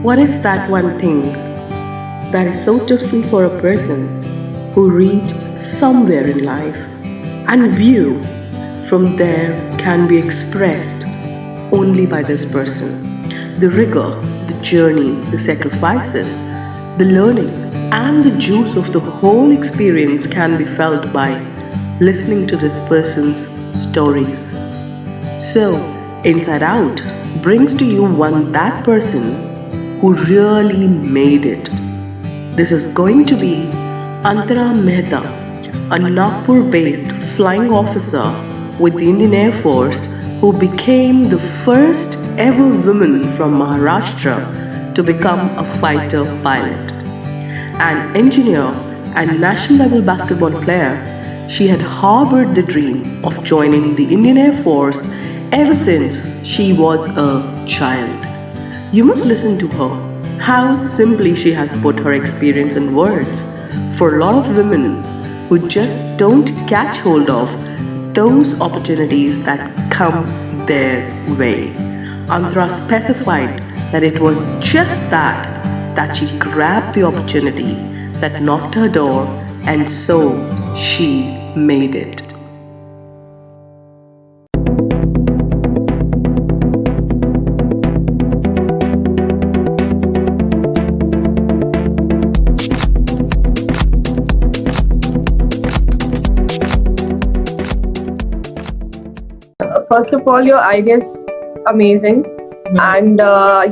What is that one thing that is so different for a person who read somewhere in life and view from there can be expressed only by this person? The rigor, the journey, the sacrifices, the learning, and the juice of the whole experience can be felt by listening to this person's stories. So, Inside Out brings to you one that person who really made it. This is going to be Antara Mehta, a Nagpur based flying officer with the Indian Air Force who became the first ever woman from Maharashtra to become a fighter pilot. An engineer and national level basketball player, she had harbored the dream of joining the Indian Air Force ever since she was a child. You must listen to her, how simply she has put her experience in words for a lot of women who just don't catch hold of those opportunities that come their way. Antara specified that it was just that she grabbed the opportunity that knocked her door, and so she made it. First of all, your idea is amazing. And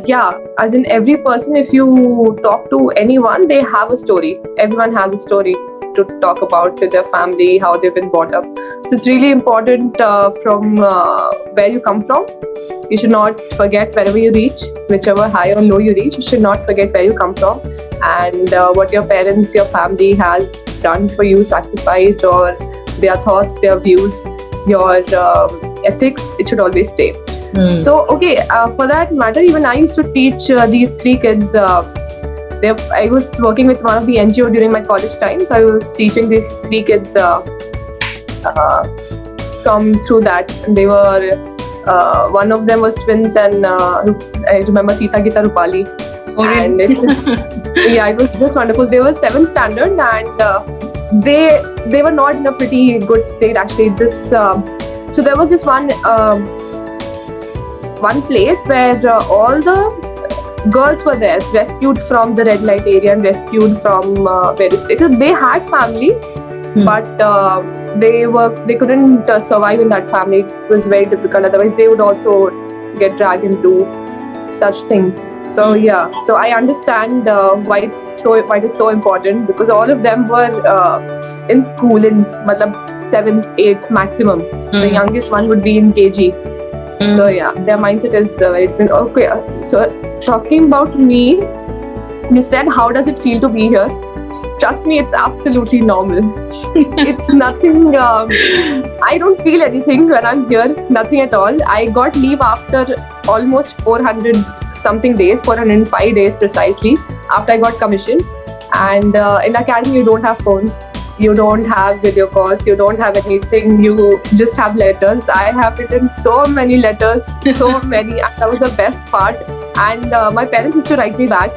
yeah, as in every person, if you talk to anyone, they have a story. Everyone has a story to talk about with their family, how they've been brought up. So it's really important from where you come from. You should not forget wherever you reach, whichever high or low you reach, you should not forget where you come from and what your parents, your family has done for you, sacrificed, or their thoughts, their views, your ethics, it should always stay. So, okay, for that matter, even I used to teach these three kids. I was working with one of the NGO during my college time, so I was teaching these three kids from through that. And they were, one of them was twins, and I remember Sita Gita Rupali. Oh, really? And it was, yeah, it was just wonderful. They were 7th standard, and they were not in a pretty good state actually. So there was this one place where all the girls were there, rescued from the red light area and rescued from various places. So they had families, but they couldn't survive in that family. It was very difficult. Otherwise, they would also get dragged into such things. So yeah, so I understand why it is so important, because all of them were in school in 7th, 8th maximum. The youngest one would be in KG. So yeah, their mindset is very different. Okay, so talking about me, you said how does it feel to be here? Trust me, it's absolutely normal. It's nothing, I don't feel anything when I'm here, nothing at all. I got leave after almost 400 something days, 405 days precisely, after I got commissioned. And in academy, you don't have phones. You don't have video calls, you don't have anything, you just have letters. I have written so many letters, so many, and that was the best part. And my parents used to write me back,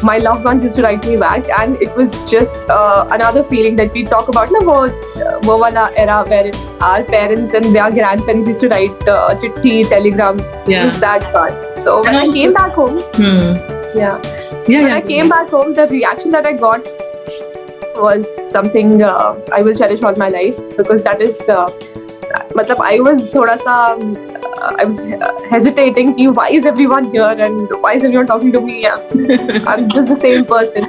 my loved ones used to write me back, and it was just another feeling that we talk about, wo wala era where our parents and their grandparents used to write chitti, telegram, was that part. So when I came back home, when I came back home, the reaction that I got was something I will cherish all my life, because that is I was hesitating, why is everyone here and why is everyone talking to me? I'm just the same person.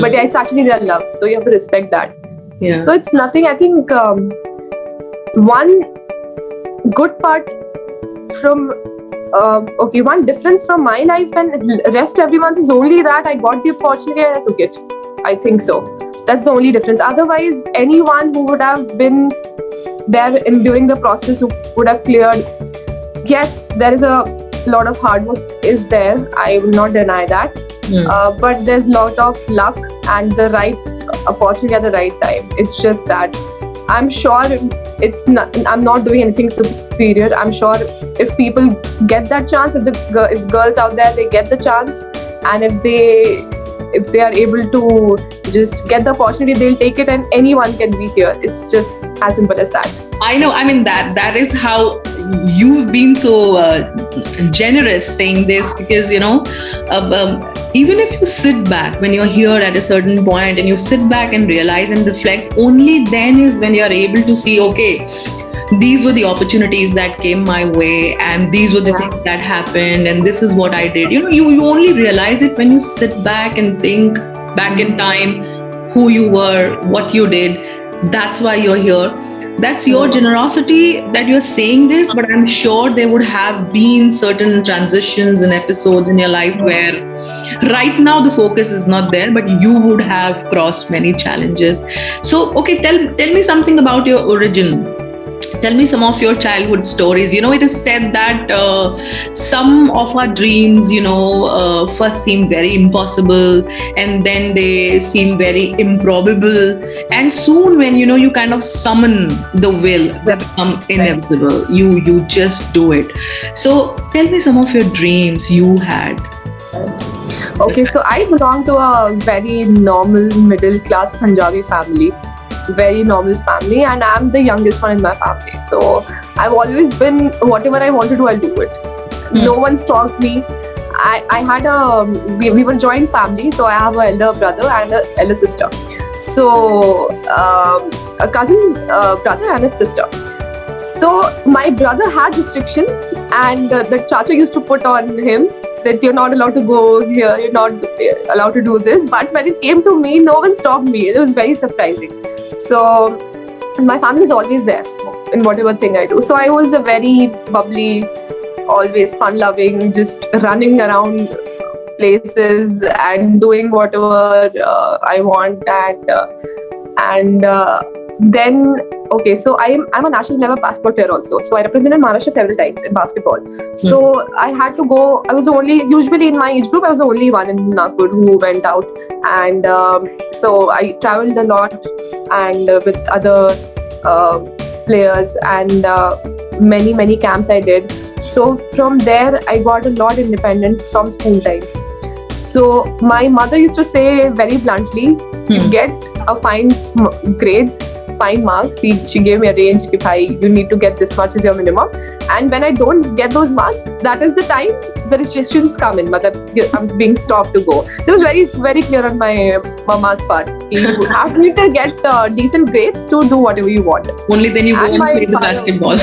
But yeah, it's actually their love, so you have to respect that. So it's nothing. I think one good part from one difference from my life and rest everyone's is only that I got the opportunity and I took it. I think so. That's the only difference. Otherwise, anyone who would have been there in during the process who would have cleared. Yes, there is a lot of hard work is there. I will not deny that. But there's a lot of luck and the right opportunity at the right time. It's just that I'm sure I'm not doing anything superior. I'm sure if people get that chance, if girls out there, they get the chance, and if they are able to just get the opportunity, they'll take it, and anyone can be here. It's just as simple as that. I know. I mean, that is how you've been so generous saying this, because even if you sit back when you're here at a certain point and you sit back and realize and reflect, only then is when you're able to see, okay, these were the opportunities that came my way, and these were the things that happened, and this is what I did. You only realize it when you sit back and think back in time who you were, what you did. That's why you're here. That's your generosity that you're saying this, but I'm sure there would have been certain transitions and episodes in your life where right now the focus is not there, but you would have crossed many challenges. So, okay, tell me something about your origin. Tell me some of your childhood stories. It is said that some of our dreams, first seem very impossible, and then they seem very improbable. And soon, when you kind of summon the will, they become inevitable. You just do it. So tell me some of your dreams you had. Okay, so I belong to a very normal middle class Punjabi family. Very normal family, and I'm the youngest one in my family. So I've always been, whatever I want to do, I'll do it. No one stopped me. I had we were joint family, so I have an elder brother and an elder sister. So a cousin brother and a sister. So my brother had restrictions, and the chacha used to put on him that you're not allowed to go here, you're not allowed to do this. But when it came to me, no one stopped me. It was very surprising. So my family is always there in whatever thing I do. So I was a very bubbly, always fun-loving, just running around places and doing whatever I want. And then, okay, so I'm a national level passport player also. So I represented Maharashtra several times in basketball. So I had to go. I was the only, usually in my age group, I was the only one in Nagpur who went out. And so I traveled a lot and with other players, and many camps I did. So from there, I got a lot independent from school time. So my mother used to say very bluntly, you get a fine grades, fine marks. She gave me a range, you need to get this much as your minimum. And when I don't get those marks, that is the time the restrictions come in. I'm being stopped to go. So it was very, very clear on my mama's part. You have to get decent grades to do whatever you want. Only then you go and play the basketball.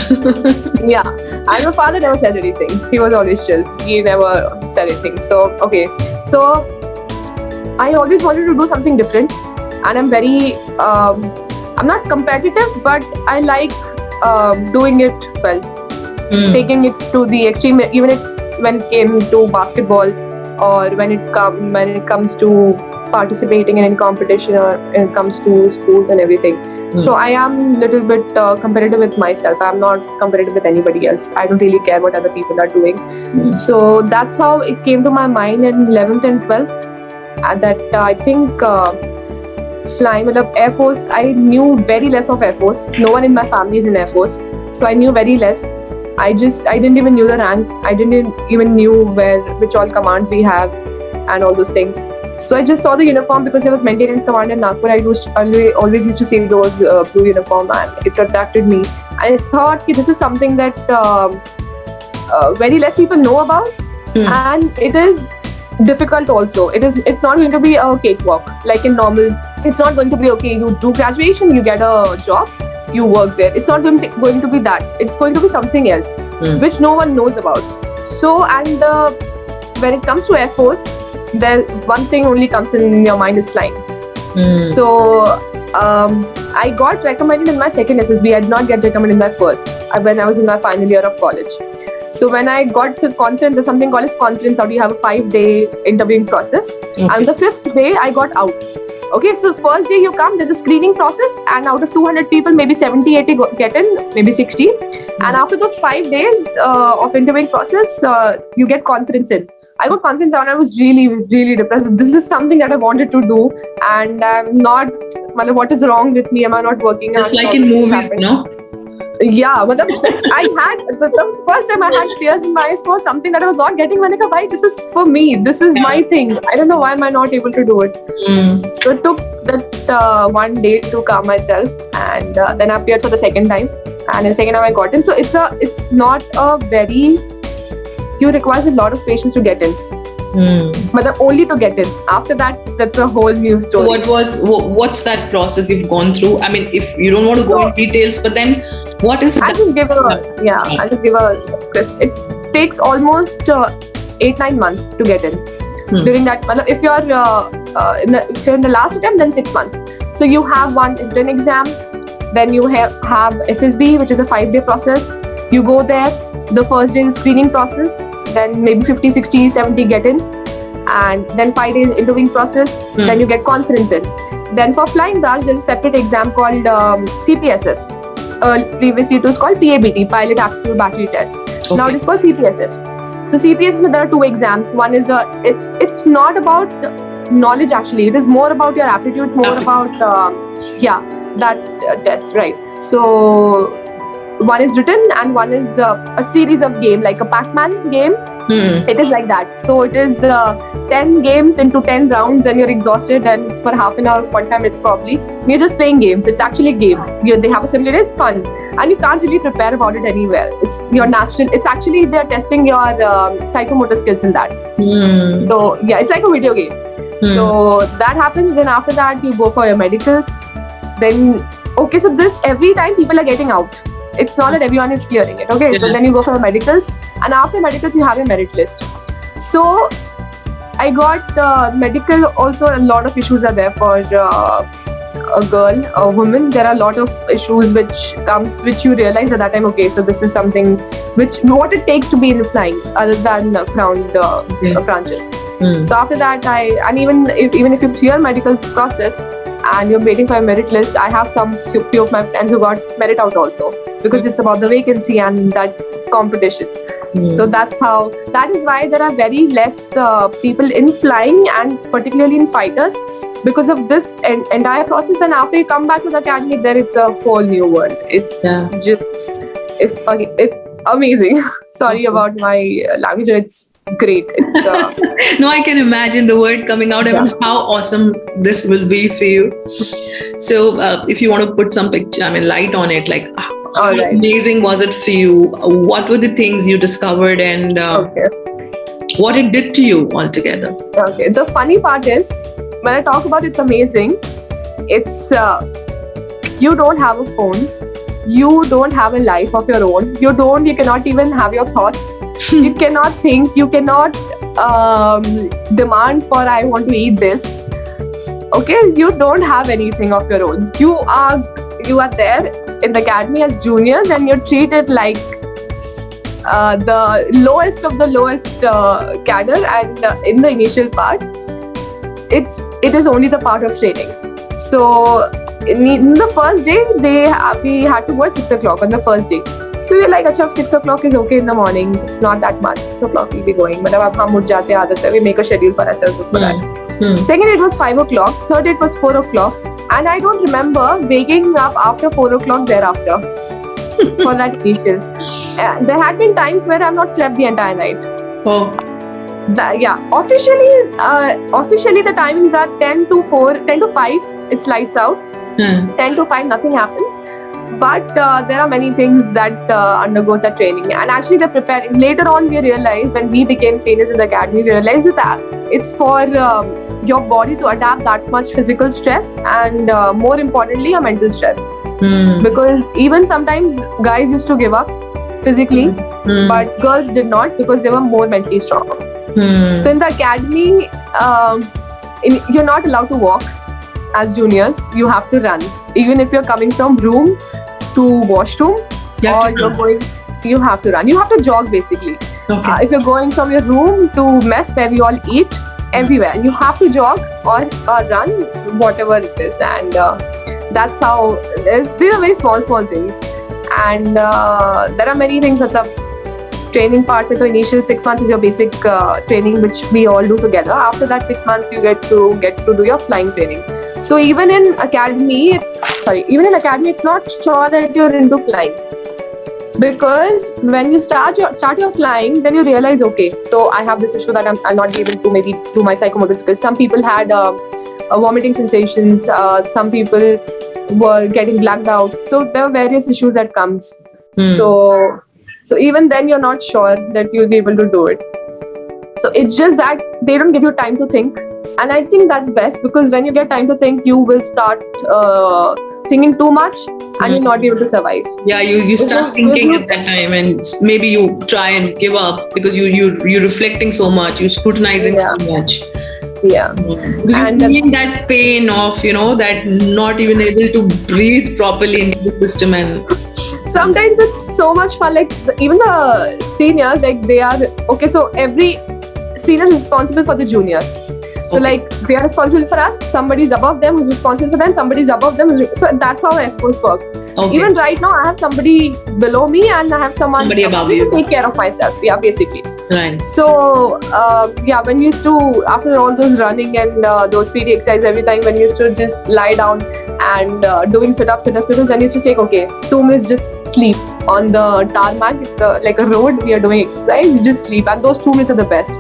Yeah. And my father never said anything. He was always chill. He never said anything. So, okay. So I always wanted to do something different. And I'm very, I'm not competitive, but I like doing it well. Taking it to the extreme, even when it came to basketball, or when it comes to participating in competition, or when it comes to schools and everything. So I am a little bit competitive with myself. I'm not competitive with anybody else. I don't really care what other people are doing. So that's how it came to my mind in 11th and 12th. That I think flying Air Force, I knew very less of Air Force. No one in my family is in Air Force. So I knew very less. I didn't even knew the ranks. I didn't even knew which all commands we have and all those things. So I just saw the uniform because there was maintenance command in Nagpur. I always used to see those blue uniform, and it attracted me. I thought this is something that very less people know about, and it is difficult also. It's not going to be a cakewalk like in normal. It's not going to be okay. You do graduation, you get a job, you work there. It's not going to be that. It's going to be something else, which no one knows about. So, and when it comes to Air Force, there's one thing only comes in your mind is flying. So I got recommended in my second SSB. I did not get recommended in my first, when I was in my final year of college. So when I got to conference, there's something called as conference out. You have a 5-day interviewing process. And the 5th day, I got out. Okay, so first day you come, there's a screening process, and out of 200 people, maybe 70, 80 get in, maybe 60. And after those 5 days of interviewing process, you get conference in. I got conference out, and I was really, really depressed. This is something that I wanted to do, and I'm not, what is wrong with me? Am I not working? It's like in movies, no? Yeah, I had the first time I had tears in my eyes for something that I was not getting. मैंने कहा भाई, this is for me. This is my thing. I don't know why am I not able to do it. So it took that one day to calm myself, and then I appeared for the second time, and the second time I got in. So it's not a very, you requires a lot of patience to get in. But only to get in. After that, that's a whole new story. What's that process you've gone through? I mean, if you don't want to go into details, but then what is I'll just give a crisp. It takes almost 8-9 months to get in. During that, if you're in the last attempt, then 6 months. So you have one written exam, then you have SSB, which is a 5-day process. You go there. The first day is screening process. Then maybe 50, 60, 70 get in, and then 5 days interviewing process. Then you get conference in. Then for flying branch, there's a separate exam called CPSS. Previously it was called PABT, Pilot Aptitude Battery Test. Okay. Now it is called CPSS. So CPSS, there are 2 exams. One is it's not about knowledge actually. It is more about your aptitude, more about that test, right? So one is written and one is a series of game, like a Pac-Man game. It is like that. So it is 10 games into 10 rounds, and you're exhausted, and it's for half an hour, 1 time it's probably. You're just playing games. It's actually a game. They have a simulator. It's fun, and you can't really prepare about it anywhere. It's your natural. It's actually they're testing your psychomotor skills in that. So yeah, it's like a video game. So that happens, and after that you go for your medicals. Then so this every time people are getting out. It's not that everyone is clearing it. Okay, so then you go for medicals, and after medicals you have a merit list. So I got medical. Also, a lot of issues are there for a girl, a woman. There are a lot of issues which you realize at that time. Okay, so this is something what it takes to be in flying, other than ground branches. So after that, and even if you clear medical process and you're waiting for a merit list, I have few of my friends who got merit out also, because it's about the vacancy and that competition. So that is why there are very less people in flying, and particularly in fighters, because of this entire process. Then after you come back to the academy, there it's a whole new world. It's it's amazing. Sorry about my language. It's great. It's no, I can imagine the word coming out. I mean, how awesome this will be for you. So if you want to put some light on it, like how amazing was it for you? What were the things you discovered, and what it did to you altogether? Okay, the funny part is, when I talk about it's amazing, it's you don't have a phone, you don't have a life of your own, you cannot even have your thoughts. You cannot think, you cannot demand for I want to eat this. Okay, you don't have anything of your own. You are there in the academy as juniors, and you're treated like the lowest of the lowest cadre. And in the initial part, it is only the part of training. So in the first day, we had to go at 6 o'clock on the first day. So we're like, acha, 6 o'clock is okay in the morning. It's not that much. 6 o'clock we'll be going. But अब हम उठ जाते हैं, आदत है. We make a schedule for ourselves for that. Second, it was 5 o'clock. Third, it was 4 o'clock. And I don't remember waking up after 4 o'clock thereafter for that initial. There had been times where I've not slept the entire night. Oh. Officially the timings are 10 to 5. It's lights out. 10 to 5, nothing happens. But there are many things that undergoes that training, and actually they're preparing. Later on, we realized, when we became seniors in the academy, we realized that it's for your body to adapt that much physical stress, and more importantly, your mental stress. Because even sometimes guys used to give up physically, but girls did not, because they were more mentally strong. So in the academy, you're not allowed to walk. As juniors, you have to run. Even if you're coming from room to washroom, you have to run. You have to jog basically. Okay. If you're going from your room to mess where we all eat, everywhere, you have to jog or run, whatever it is. And that's how, these are very small things. And there are many things. That's a training part. With the initial 6 months is your basic training, which we all do together. After that 6 months, you get to do your flying training. So even in academy, it's not sure that you're into flying. Because when you start your flying, then you realize, okay, so I have this issue that I'll not be able to, maybe through my psychomotor skills. Some people had vomiting sensations. Some people were getting blacked out. So there are various issues that comes. So even then you're not sure that you'll be able to do it. So it's just that they don't give you time to think. And I think that's best, because when you get time to think, you will start thinking too much and you'll not be able to survive. Yeah, you start thinking at that time, and maybe you try and give up because you're reflecting so much, you're scrutinizing so much. Yeah. And feeling that pain of, that not even able to breathe properly into the system. And sometimes it's so much fun. Like even the seniors, like they are okay. So every senior is responsible for the junior. So like they are responsible for us. Somebody's above them who's responsible for them. Somebody's above them. So that's how F Force works. Okay. Even right now, I have somebody below me and I have somebody above me you to take care of myself. Yeah, basically. Right. So when you used to, after all those running and those PT exercises every time, when you used to just lie down and doing sit-ups, then you used to say, okay, 2 minutes just sleep on the tarmac. It's like a road. We are doing exercise. You just sleep, and those 2 minutes are the best.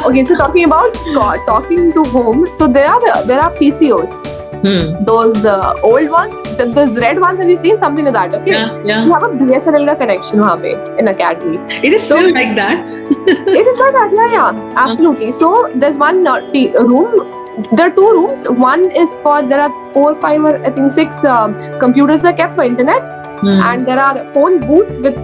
Okay, so talking about talking to home. So there are PCOs. Those old ones, those red ones, have you seen something like that? Okay, yeah. You have a BSNL connection in academy. It is still like that. It is like that, yeah, absolutely. So there's one room. There are 2 rooms. One is for, there are 4, 5, or I think 6 computers are kept for internet. And there are phone booths with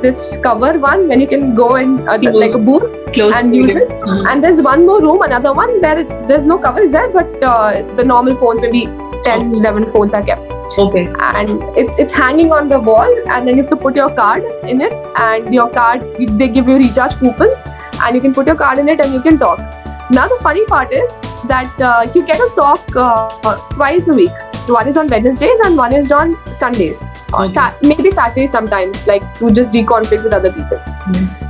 this cover one, when you can go in like a booth and use it. And there's one more room, another one where there's no cover is there, but the normal phones, maybe 10, 11 phones are kept. Okay. And it's hanging on the wall, and then you have to put your card in it, and your card, they give you recharge coupons, and you can put your card in it and you can talk. Now the funny part is that you get to talk twice a week. One is on Wednesdays and one is on Sundays. Maybe Saturdays sometimes, like to just deconflict with other people.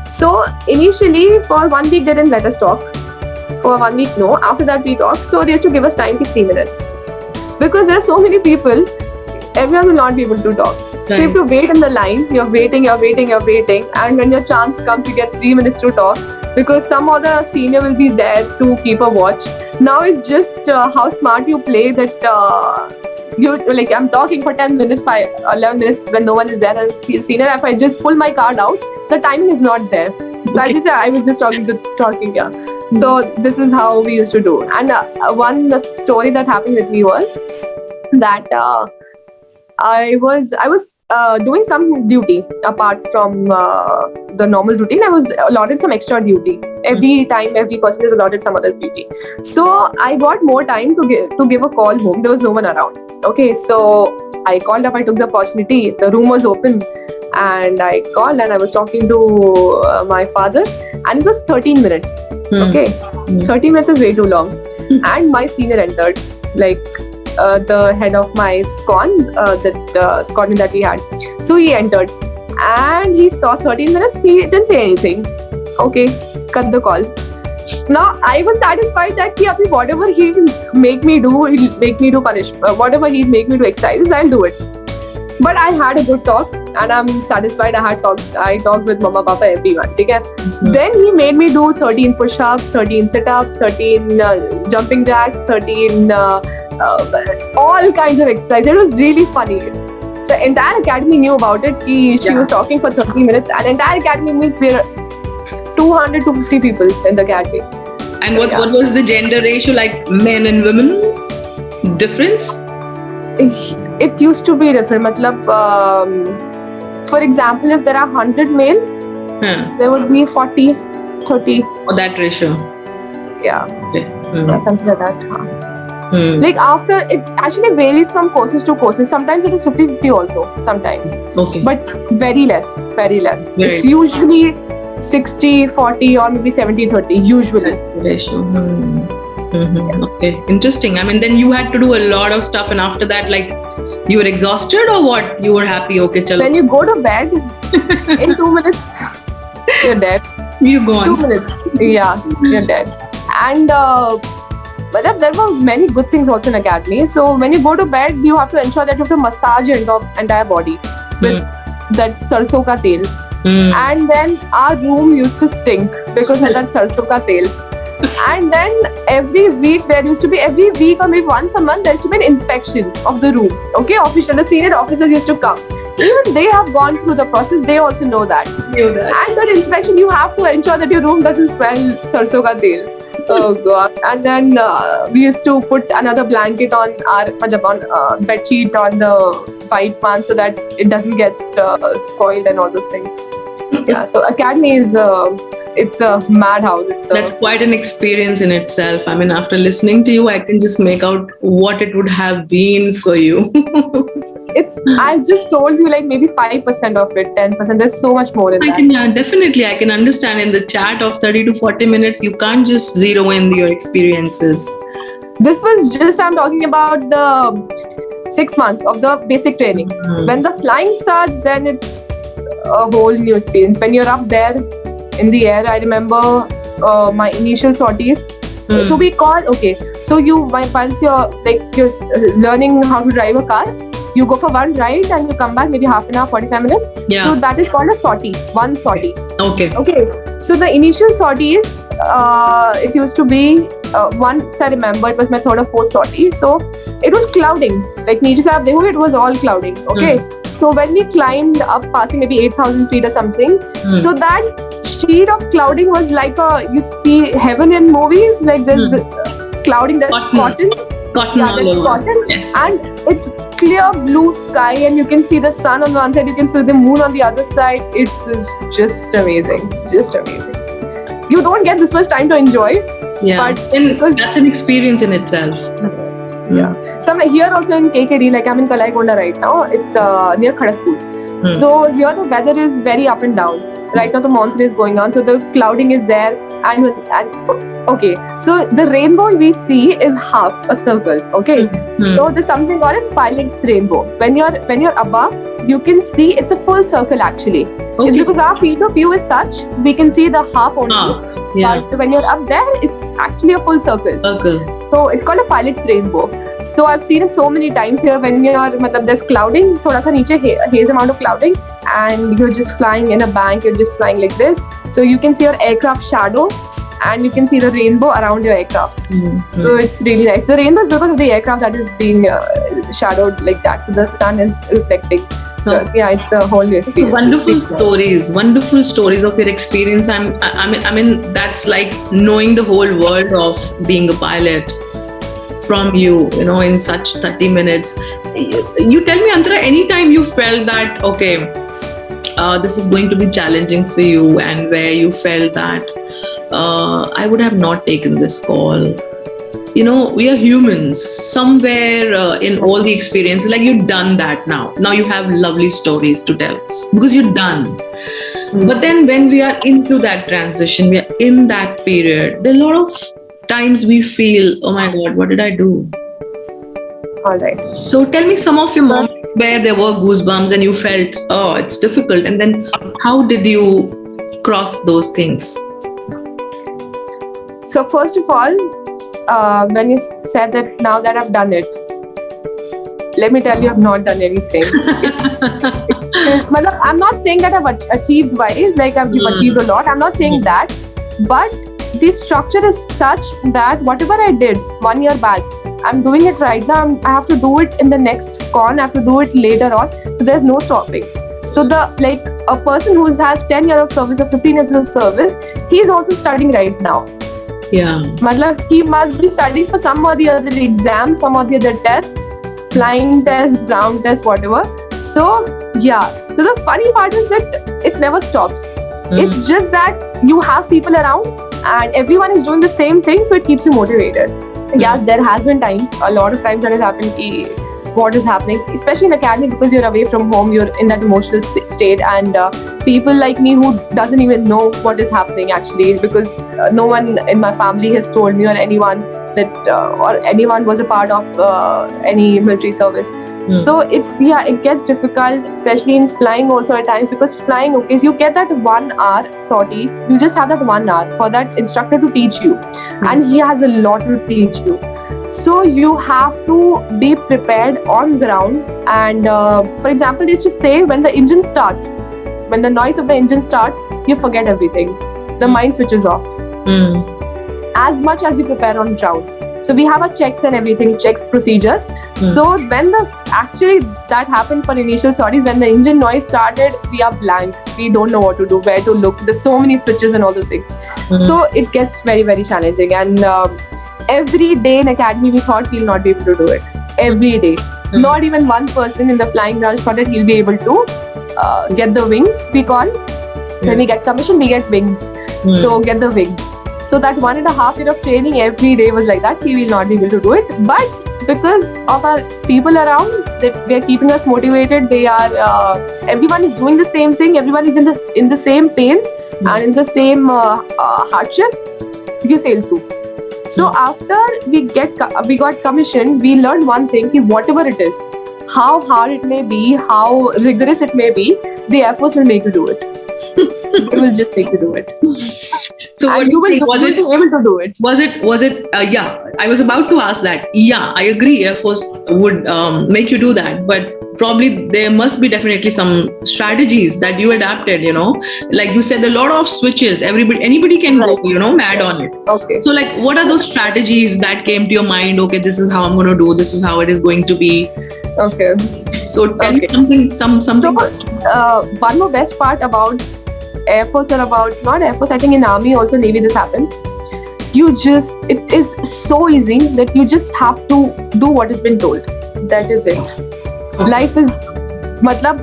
So initially for 1 week they didn't let us talk. For 1 week, no. After that we talked. So they used to give us time to 3 minutes. Because there are so many people, everyone will not be able to talk. Right. So you have to wait in the line. You're waiting. And when your chance comes, you get 3 minutes to talk. Because some other senior will be there to keep a watch. Now it's just how smart you play that you like, I'm talking for 10 minutes, 11 minutes when no one is there. And senior, if I just pull my card out, the timing is not there. So I was just talking. Yeah. So this is how we used to do. And one story that happened with me was that I was doing some duty apart from the normal routine. I was allotted some extra duty. Every time, every person is allotted some other duty. So I got more time to give a call home. There was no one around. Okay, so I called up. I took the opportunity. The room was open, and I called and I was talking to my father. And it was 13 minutes. Okay, 13 minutes is way too long. And my senior entered, like the head of my SCON, that squadron that we had. So he entered and he saw 13 minutes. He didn't say anything. Okay, cut the call. Now I was satisfied that whatever he will make me do, he'll make me do whatever he'll make me do exercises, I'll do it. But I had a good talk and I'm satisfied. I talked with Mama, Papa, everyone. Okay? Then he made me do 13 push-ups, 13 sit-ups, 13 jumping jacks, 13 all kinds of exercise. It was really funny. The entire academy knew about it. She was talking for 30 minutes, and entire academy means we're 200 to 50 people in the academy. And what was the gender ratio, like men and women difference? It used to be different. For example, if there are 100 male, there would be 40, 30. Or that ratio? Yeah. Okay. Something like that. Like after, it actually varies from courses to courses. Sometimes it is 50-50 also, sometimes. Okay. But very less. It's usually 60-40 or maybe 70-30, usually. Ratio. Okay, interesting. I mean, then you had to do a lot of stuff, and after that, like, you were exhausted or what? You were happy? Okay, chalo. When you go to bed, in 2 minutes, you're dead. You're gone. 2 minutes. Yeah, you're dead. And but there were many good things also in academy. So when you go to bed, you have to ensure that you have to massage your entire body with that sarson ka tel. And then our room used to stink because of that sarson ka tel. And then every week or maybe once a month, there used to be an inspection of the room. Okay, the senior officers used to come. Even they have gone through the process. They also know that. And that inspection, you have to ensure that your room doesn't smell sarson ka tel. Oh god! And then we used to put another blanket on our bed sheet on the white one so that it doesn't get spoiled and all those things. Yeah. So academy is it's a madhouse. That's quite an experience in itself. I mean, after listening to you, I can just make out what it would have been for you. I just told you like maybe 5% of it, 10%. There's so much more in that. Definitely, I can understand in the chat of 30 to 40 minutes, you can't just zero in your experiences. This was just, I'm talking about the 6 months of the basic training. When the flying starts, then it's a whole new experience. When you're up there in the air, I remember my initial sorties. So we call, so once you're learning how to drive a car, you go for one ride and you come back maybe half an hour, 45 minutes. Yeah. So that is called a sortie, one sortie. Okay. So the initial sorties, it used to be, once I remember, it was my third or fourth sortie. So it was clouding. Like Niche Sahab, it was all clouding. Okay. So when we climbed up, passing maybe 8,000 feet or something, so that sheet of clouding was like you see heaven in movies, like there's clouding, there's cotton. Yes. And it's clear blue sky, and you can see the sun on one side, you can see the moon on the other side. It is just amazing. You don't get this much time to enjoy. Yeah, but that's an experience in itself. Yeah. So I'm here also in KKD, like I'm in Kalaikonda right now. It's near Kharagpur. So here the weather is very up and down. Right now the monsoon is going on, so the clouding is there, and so the rainbow we see is half a circle. So there's something called as pilot's rainbow. When you're above, you can see it's a full circle actually. It's because our field of view is such, we can see the half only. But when you're up there, it's actually a full circle. So it's called a pilot's rainbow. So I've seen it so many times here when there's clouding, thoda sa niche haze amount of clouding, and you're just flying in a bank, you're just flying like this. So you can see your aircraft shadow, and you can see the rainbow around your aircraft. So it's really nice. The rainbow is because of the aircraft that is being shadowed like that. So the sun is reflecting. So it's a whole new experience. Wonderful stories of your experience. I mean, that's like knowing the whole world of being a pilot from you in such 30 minutes. You tell me, Antara, anytime you felt that, this is going to be challenging for you, and where you felt that I would have not taken this call. We are humans. Somewhere in all the experiences, like you've done that now. Now you have lovely stories to tell because you're done. But then when we are into that transition, we are in that period, there are a lot of times we feel, oh my God, what did I do? All right. So tell me some of your moments where there were goosebumps and you felt, oh, it's difficult. And then how did you cross those things? So first of all, when you said that now that I've done it, let me tell you, I've not done anything. I'm not saying that I've achieved wise, like I've achieved a lot. I'm not saying that. But the structure is such that whatever I did 1 year back, I'm doing it right now. I have to do it in the next con. I have to do it later on. So there's no stopping. So a person who has 10 years of service or 15 years of service, he's also studying right now. Yeah. He must be studying for some or the other exam, some or the other test, flying test, ground test, whatever. So So the funny part is that it never stops. It's just that you have people around and everyone is doing the same thing, so it keeps you motivated. Yes, there has been times, a lot of times that has happened, what is happening, especially in academy, because you're away from home, you're in that emotional state, and people like me who doesn't even know what is happening actually, because no one in my family has told me, or anyone that or anyone was a part of any military service. So it gets difficult, especially in flying also at times, because flying, you get that 1 hour sortie, you just have that 1 hour for that instructor to teach you, and he has a lot to teach you. So you have to be prepared on ground. And for example, they used to say when the engine starts, when the noise of the engine starts, you forget everything. The mind switches off. As much as you prepare on ground. So we have our checks and everything, checks, procedures. So when that happened for initial sorties, when the engine noise started, we are blank. We don't know what to do, where to look. There's so many switches and all those things. So it gets very, very challenging. And every day in academy, we thought we'll not be able to do it. Every day. Not even one person in the flying branch thought that he'll be able to get the wings, we call. When we get commission, we get wings. So get the wings. So that 1.5 year of training every day was like that. We will not be able to do it. But because of our people around, they are keeping us motivated. They are everyone is doing the same thing. Everyone is in the same pain and in the same hardship. You sail through. So after we got commissioned, we learned one thing: whatever it is, how hard it may be, how rigorous it may be, the Air Force will make you do it. They will just make you do it. So and what you will be able to do it. Was it? Yeah, I was about to ask that. Yeah, I agree. Air Force would make you do that, but probably there must be definitely some strategies that you adapted. Like you said, a lot of switches. Anybody can go, mad on it. Okay. So, like, what are those strategies that came to your mind? Okay, this is how I'm going to do. This is how it is going to be. Okay. So tell me something. Something. So, one more best part about Air Force, or about not Air Force, I think in Army also, Navy, this happens. It is so easy that you just have to do what has been told. That is it. Life is,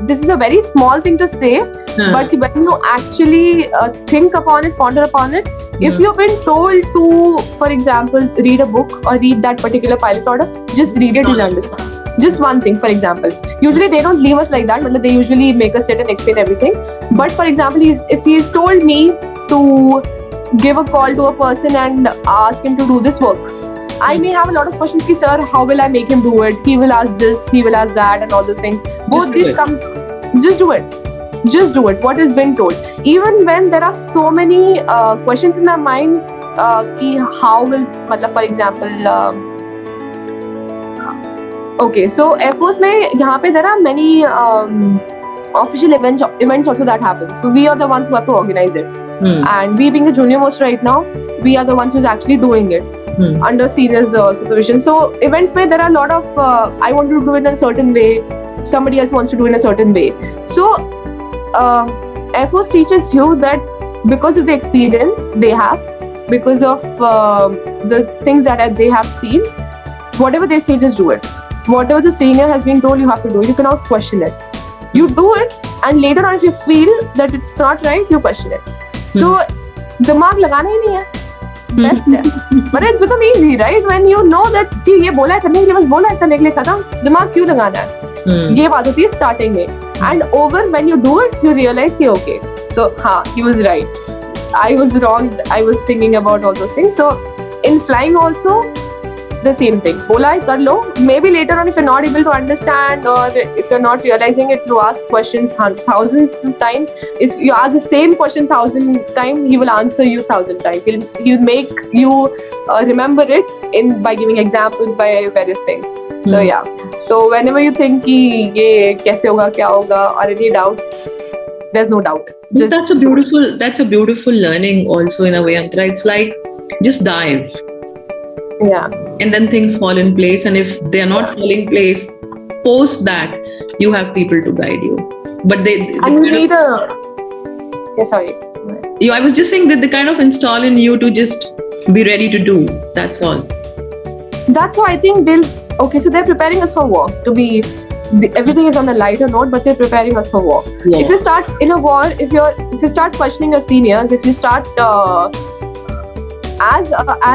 this is a very small thing to say, but when you actually think upon it, ponder upon it, if you've been told to, for example, read a book or read that particular pilot order, just read it, you'll understand. Just one thing, for example. Usually they don't leave us like that, but they usually make us sit and explain everything. But for example, if he's told me to give a call to a person and ask him to do this work, I may have a lot of questions. Sir, how will I make him do it? He will ask this, he will ask that, and all those things. Both these come. Just do it. Just do it. What has been told. Even when there are so many questions in my mind, how will, for example. Okay, so Air Force mein yahan pe there are many official events also that happen. So we are the ones who have to organize it. And we being the junior most right now, we are the ones who's actually doing it under seniors supervision. So events where there are a lot of I want to do it in a certain way, somebody else wants to do it in a certain way. So Air Force teaches you that because of the experience they have, because of the things that they have seen, whatever they say, just do it. Whatever the senior has been told, you have to do it. You cannot question it. You do it, and later on, if you feel that it's not right, you question it. So, दिमाग लगाना ही नहीं है. Best है. But it's become easy, right? When you know that कि ये बोला है करने के लिए, बस बोला है करने के लिए, खत्म. दिमाग क्यों लगाना है? ये बात होती है starting में. And over when you do it, you realize कि okay. So, हाँ, he was right. I was wrong. I was thinking about all those things. So, in flying also, the same thing. Bola hai, kar lo. Maybe later on, if you're not able to understand, or if you're not realizing it, you ask questions thousands of times. If you ask the same question 1,000 times, he will answer you 1,000 times. He'll make you remember it by giving examples, by various things. So yeah. So whenever you think ki ye kaise hoga, kya hoga, or any doubt, there's no doubt. That's a beautiful learning also in a way, Antara. It's like just dive. Yeah. And then things fall in place. And if they are not falling in place, post that, you have people to guide you. But and you need a... Yeah, sorry. I was just saying that they kind of install in you to just be ready to do. That's all. That's why I think okay, so they're preparing us for war. Everything is on a lighter note, but they're preparing us for war. Yeah. If you start in a war, if you start questioning your seniors, if you start... As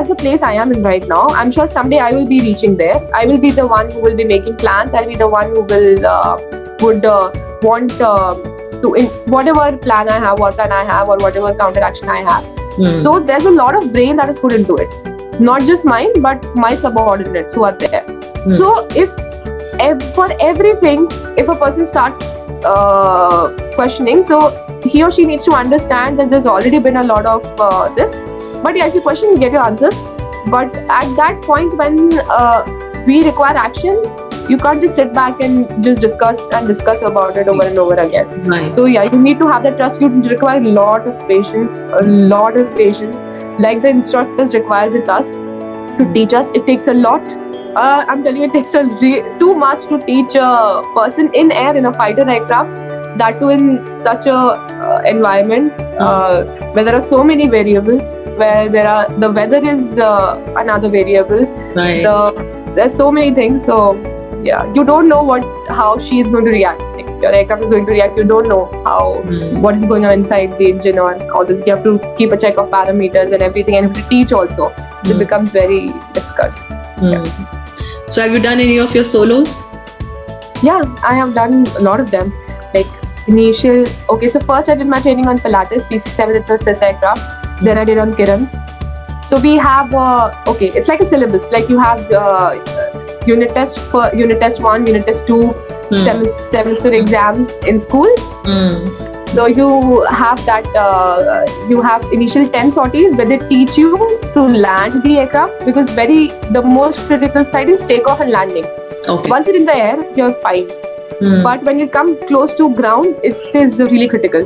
the place I am in right now, I'm sure someday I will be reaching there. I will be the one who will be making plans. I'll be the one who will want to in whatever plan I have, or whatever counteraction I have. So there's a lot of brain that is put into it. Not just mine, but my subordinates who are there. So for everything, if a person starts questioning, so he or she needs to understand that there's already been a lot of this. But yeah, if you question, you get your answers. But at that point when we require action, you can't just sit back and just discuss about it over and over again. Right. So yeah, you need to have that trust. You require a lot of patience, like the instructors require with us to teach us. It takes a lot. I'm telling you, it takes too much to teach a person in air in a fighter aircraft, that too in such a environment where there are so many variables, where the weather is another variable. Right. There's so many things. So yeah, you don't know how she is going to react. Like, your aircraft is going to react. You don't know what is going on inside the engine or all this. You have to keep a check of parameters and everything, and you have to teach also. It becomes very difficult. Yeah. So have you done any of your solos? Yeah, I have done a lot of them. Like so first I did my training on Pilatus PC-7. It's a Swiss aircraft. Then I did on Kiran's. So we have it's like a syllabus. Like you have unit test 1, unit test 2, semester exam in school. So you have that. You have initial 10 sorties where they teach you to land the aircraft, because the most critical side is takeoff and landing. Okay. Once you're in the air, you're fine. But when you come close to ground, it is really critical.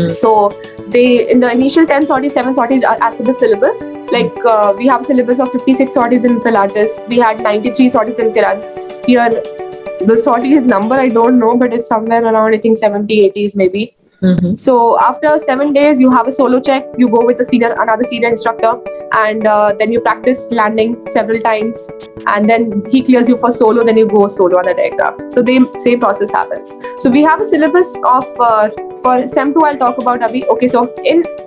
So in the initial 10 sorties, 7 sorties are as per the syllabus. Like we have a syllabus of 56 sorties in Pilatus. We had 93 sorties in Kiran. Here, the sorties number I don't know, but it's somewhere around, I think 70, 80s maybe. So after 7 days, you have a solo check. You go with another senior instructor, and then you practice landing several times, and then he clears you for solo. Then you go solo on that aircraft. So the same process happens. So we have a syllabus of for SEM 2. I'll talk about Abhi. Okay, so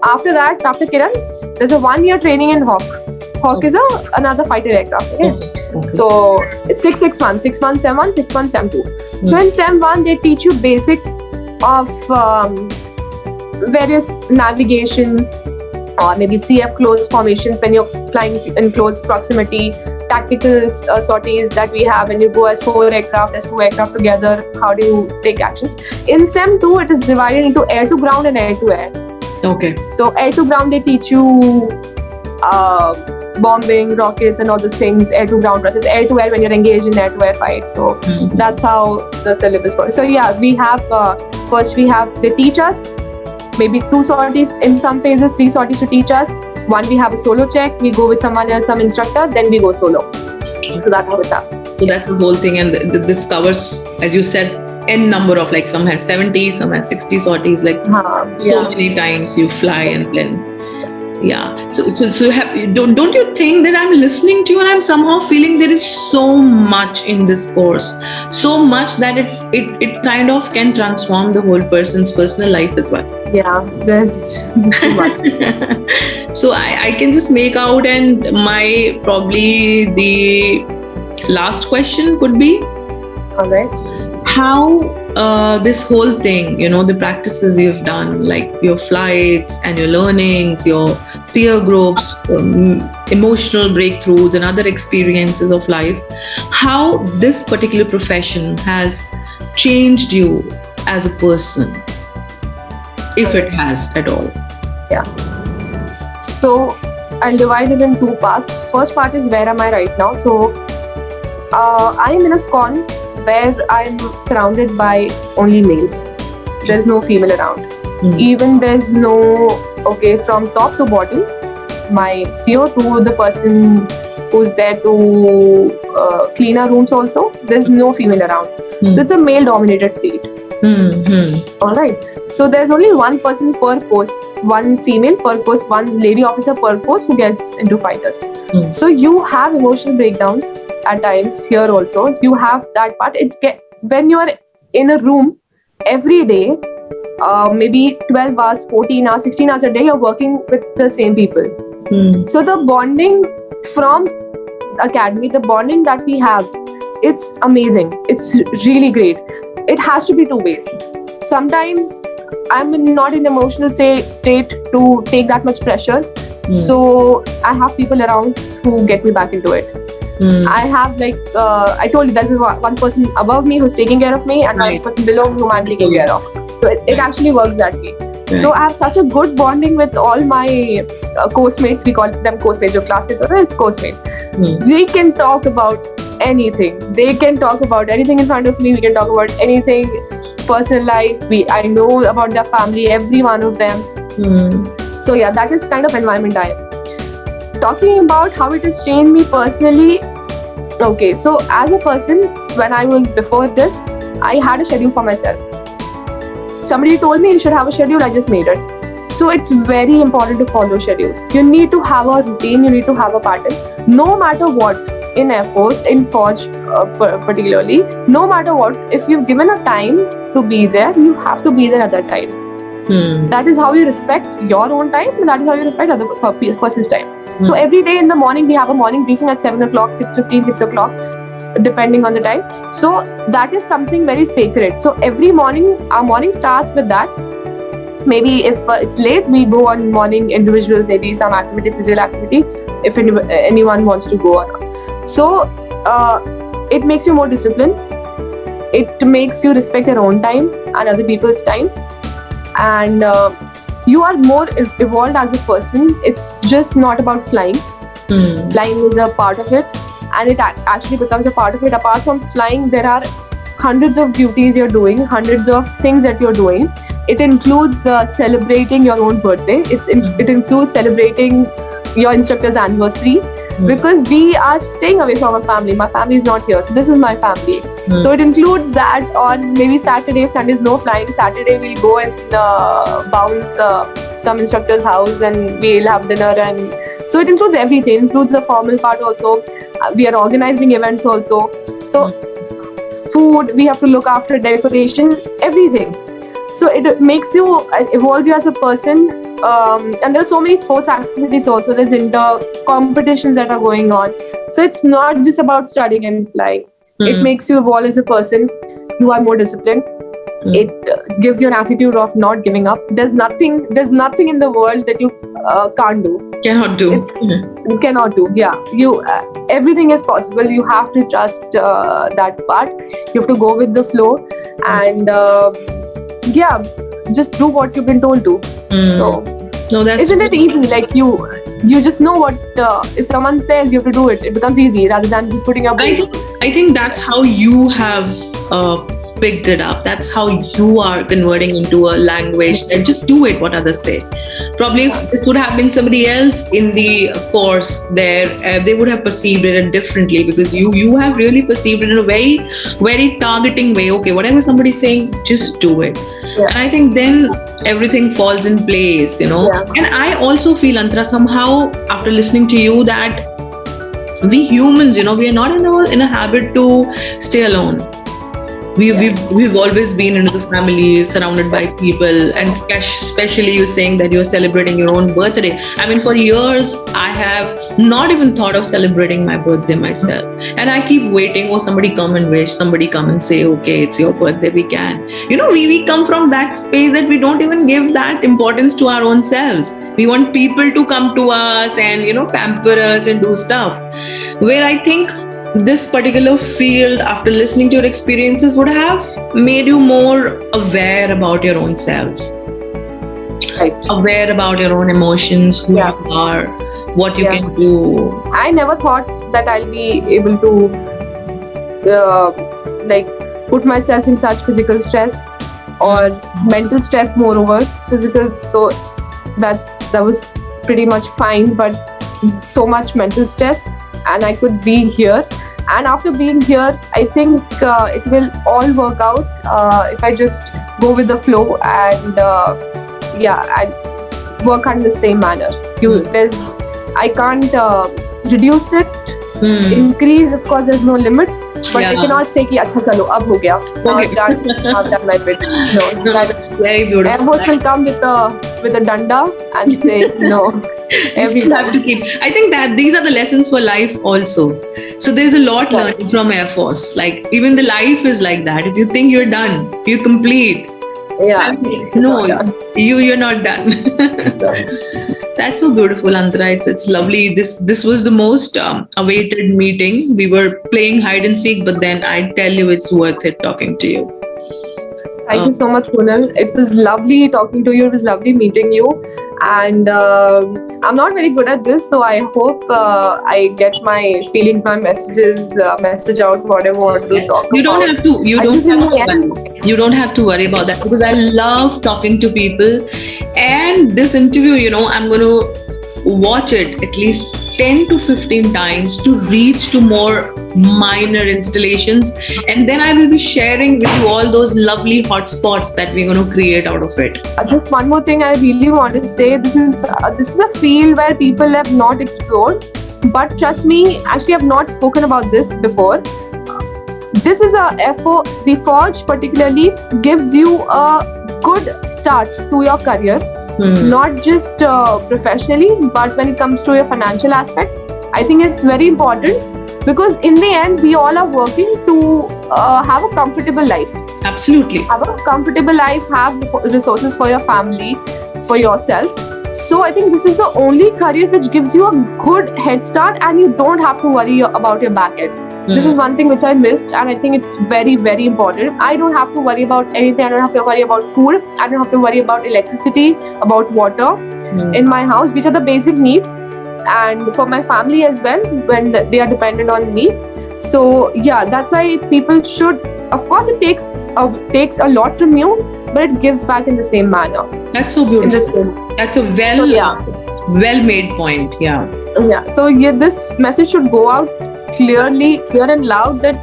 after Kiran, there's a 1-year training in Hawk. Hawk is another fighter aircraft. Okay. So it's 6 months. 6 months SEM 1, 6 months SEM 2. So in SEM 1, they teach you basics of various navigation, or maybe CF close formations when you're flying in close proximity, tactical sorties that we have when you go as 4 aircraft, as 2 aircraft together. How do you take actions? In SEM 2, it is divided into air to ground and air to air. Okay. So air to ground, they teach you bombing, rockets, and all those things. Air to ground process. Air to air when you're engaged in air to air fight. So that's how the syllabus works. So yeah, we have first they teach us maybe 2 sorties in some phases, 3 sorties to teach us. 1, we have a solo check. We go with someone else, some instructor. Then we go solo. So that's how it's up. So that's the whole thing, and this covers, as you said, n number of, like, some had 70, some had 60 sorties, like so many times you fly and blend. Yeah. So don't you think that I'm listening to you and I'm somehow feeling there is so much in this course, so much that it kind of can transform the whole person's personal life as well. Yeah, there's too much. So I can just make out, and probably the last question could be, all right, how this whole thing, the practices you've done, like your flights and your learnings, your peer groups, emotional breakthroughs and other experiences of life, how this particular profession has changed you as a person, if it has at all. Yeah. So I'll divide it in 2 parts. First part is, where am I right now? So I'm in a SCON where I'm surrounded by only male. There's no female around. Even there's no, from top to bottom, my CO2, the person who's there to clean our rooms also, there's no female around. So it's a male-dominated field. All right. So there's only one person per post, one female per post, one lady officer per post who gets into fighters. So you have emotional breakdowns at times here also. You have that part. When you are in a room every day, maybe 12 hours, 14 hours, 16 hours a day, you're working with the same people. So the bonding from academy, the bonding that we have, it's amazing. It's really great. It has to be 2 ways. Sometimes I'm not in emotional state to take that much pressure. So I have people around who get me back into it. I have, I told you, there's one person above me who's taking care of me, and one person below me whom I'm taking care of. So it actually works that way. So I have such a good bonding with all my course-mates. We call them course-mates or classmates. Or it's course-mates. We can talk about anything. They can talk about anything in front of me. We can talk about anything, personal life. I know about their family, every one of them. So yeah, that is kind of environment I am. Talking about how it has changed me personally. Okay, so as a person, when I was before this, I had a schedule for myself. Somebody told me you should have a schedule, I just made it. So it's very important to follow schedule. You need to have a routine, you need to have a pattern. No matter what, in Air Force, in Forge particularly, no matter what, if you've given a time to be there, you have to be there at that time. That is how you respect your own time, and that is how you respect other person's time. So every day in the morning, we have a morning briefing at 7 o'clock, 6:15, 6 o'clock, depending on the time. So that is something very sacred. So every morning, our morning starts with that. Maybe if it's late, we go on morning individual, maybe some activity, physical activity, if anyone wants to go on. So it makes you more disciplined. It makes you respect your own time and other people's time. And you are more evolved as a person. It's just not about flying. Flying is a part of it, and it actually becomes a part of it. Apart from flying, there are hundreds of duties you're doing, hundreds of things that you're doing. It includes celebrating your own birthday. It includes celebrating your instructor's anniversary, because we are staying away from our family. My family is not here, so this is my family. So it includes that. On maybe Saturday, if Sunday is no flying, Saturday we'll go and bounce some instructor's house, and we'll have dinner. And so it includes everything. It includes the formal part also. We are organizing events also. So food, we have to look after decoration, everything. So it makes you, evolves you as a person. And there are so many sports activities also. There's inter competitions that are going on. So it's not just about studying and flying. It makes you evolve as a person. You are more disciplined. It gives you an attitude of not giving up. There's nothing in the world that you can't do. Cannot do. You cannot do. Yeah, you. Everything is possible. You have to trust that part. You have to go with the flow, and yeah, just do what you've been told to. So, no, that's isn't it easy? Like you just know what. If someone says you have to do it, it becomes easy rather than just putting your brains. I think that's how you have picked it up. That's how you are converting into a language and just do it, what others say. Probably if this would have been somebody else in the course there, they would have perceived it differently, because you have really perceived it in a very, very targeting way. Okay, whatever somebody's saying, just do it. Yeah. And I think then everything falls in place, you know. Yeah. And I also feel, Antara, somehow after listening to you, that we humans, you know, we are not in a habit to stay alone. We've always been in the family, surrounded by people, and especially you saying that you're celebrating your own birthday. I mean, for years I have not even thought of celebrating my birthday myself, and I keep waiting. Oh, somebody come and wish. Somebody come and say, okay, it's your birthday. We can. You know, we come from that space that we don't even give that importance to our own selves. We want people to come to us and, you know, pamper us and do stuff. Where I think this particular field, after listening to your experiences, would have made you more aware about your own self, Right. aware about your own emotions, who Yeah. you are, what you Yeah. can do. I never thought that I'll be able to like put myself in such physical stress or mental stress, moreover physical. So that was pretty much fine, but so much mental stress, and I could be here. And after being here, I think it will all work out if I just go with the flow and and work on the same manner. I can't reduce it, increase. Of course, there's no limit, but I cannot say कि अच्छा चलो अब हो गया. Now I've done my bit. No, That's very beautiful. Air Force will come with a danda and say no. Every You have time. to keep. I think that these are the lessons for life also. So there's a lot learning from Air Force. Like even the life is like that. If you think you're done, you're complete. Yeah. No, you're not done. That's so beautiful, Antara. It's lovely. This was the most awaited meeting. We were playing hide and seek, but then I tell you, it's worth it talking to you. Thank you so much, Poonam. It was lovely talking to you. It was lovely meeting you. And I'm not very good at this, so I hope I get my feelings, my message out, what I want to talk You don't about. have to. You I don't just in have the to end- worry. You don't have to worry about that, because I love talking to people. And this interview, I'm going to watch it at least 10 to 15 times to reach to more minor installations, and then I will be sharing with you all those lovely hotspots that we're going to create out of it. Just one more thing I really want to say. This is a field where people have not explored, but trust me, actually I've not spoken about this before. This is a FO. The Forge particularly gives you a good start to your career, not just professionally, but when it comes to your financial aspect. I think it's very important, because in the end we all are working to have a comfortable life. Absolutely. Have a comfortable life, have resources for your family, for yourself. So I think this is the only career which gives you a good head start, and you don't have to worry about your back end. This is one thing which I missed, and I think it's very, very important. I don't have to worry about anything. I don't have to worry about food. I don't have to worry about electricity, about water in my house, which are the basic needs, and for my family as well when they are dependent on me. So yeah, that's why people should. Of course, it takes a lot from you, but it gives back in the same manner. That's so In beautiful. the same, That's a well made point. Yeah. yeah. So yeah, this message should go out clearly, clear and loud, that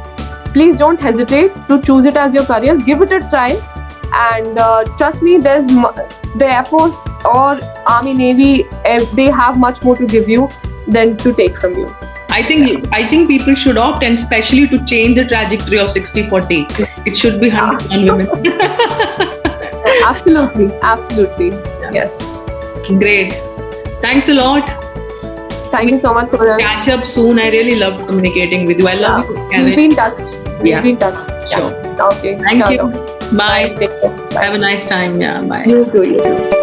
please don't hesitate to choose it as your career. Give it a try, and trust me, the Air Force or Army, Navy, they have much more to give you than to take from you. I think people should opt, and especially to change the trajectory of 60-40. It should be 100 women. Absolutely. Yes. Great. Thanks a lot. Thank you so much, Sonal. Catch up soon. I really loved communicating with you. I love you. We'll be in touch. Yeah. We'll be in touch. Sure. Yeah. Okay. Thank you. Chalo. Bye. Take care. Bye. Have a nice time. Yeah. Bye. You too.